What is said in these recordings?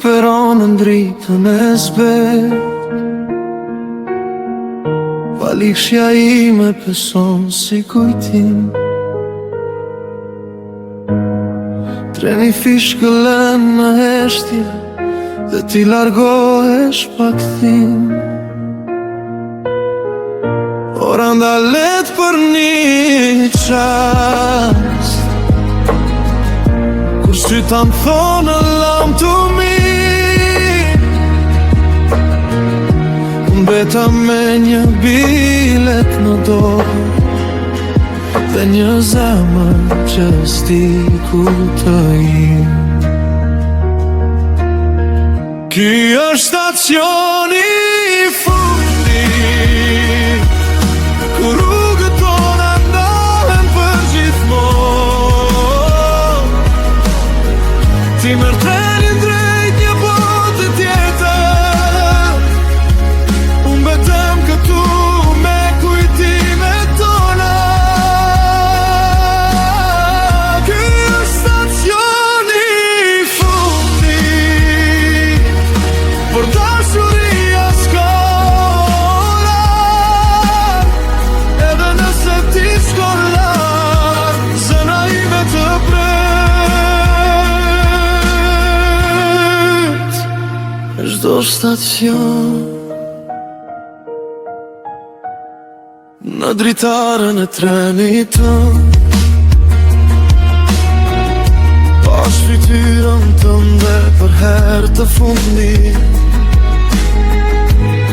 peron në dritën e zbet. Valishja ime pëson si kujtim. Treni fishkëllën në heshtje dhe ti largohesh pa kthim. Ora ndalet për një qast, kur syta më thonë lam të mi, mbeta me një bilet në dorë dhe një zemër që s'di ku të im. Ky është stacioni i fundit, ku rrugët tona ndahen për gjithmonë. Ti merr trenin drejt një bote tjetër, unë betem këtu me kujtimet tona. Ky është stacioni i fundit, por dashuria s'ka orar, edhe nëse ti shkollar, zëna ime të pret. Çdo stacion në dritarën e trenit tënd, pas fytyrën tënde për herë të fundit.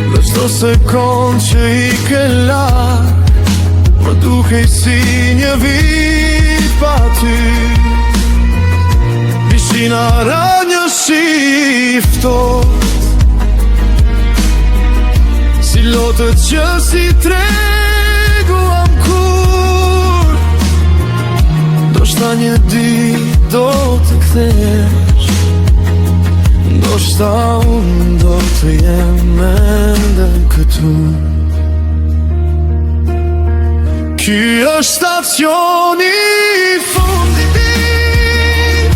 Në çdo sekond që i ke larg, më dukej si një vit pa ty. Pishina ra një shiftot, si lotët që si treguam kur. Ndoshta një ditë do të kthesh, ndoshta unë do të jem ende këtu. Ky është stacioni i fundit,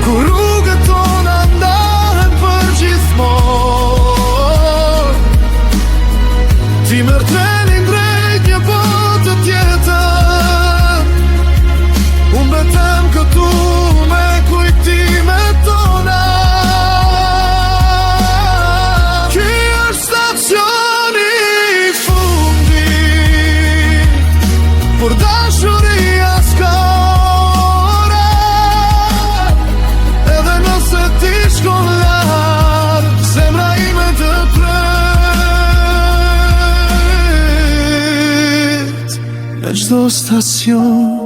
ku rrugët tona ndahen për gjithmonë. Ti merr trenin drejt një bote tjetër, unë betem këtu me kujtimet tona. Ky është stacioni i fundit, por dashuria s'ka orar, edhe nëse ti shkon larg, zemra ime të pret. Në çdo stacion,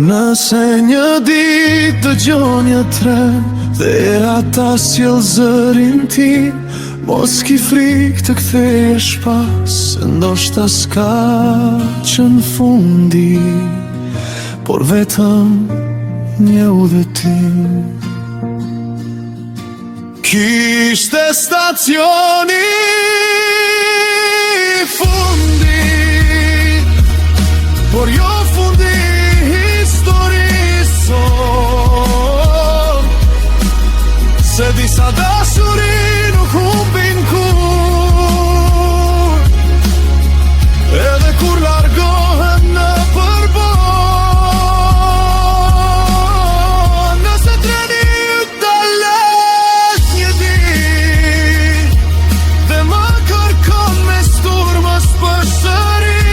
nëse një ditë dëgjon një tren dhe ata sjell zërin tim, mos ki frikë të kthesh pas, se ndoshta s'ka qenë fundi, por vetëm një udhëtim. Ky ishte stacioni i fundit, por jo fundi historisë son, se disa dashuri nuk humbin kur, edhe kur largohen në përbon. Nëse treni yt dallet një ditë dhe më kërkon me sturmës përsëri,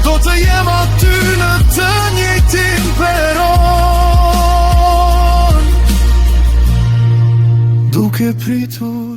do të jem aty në të njëjtin peron, duke pritur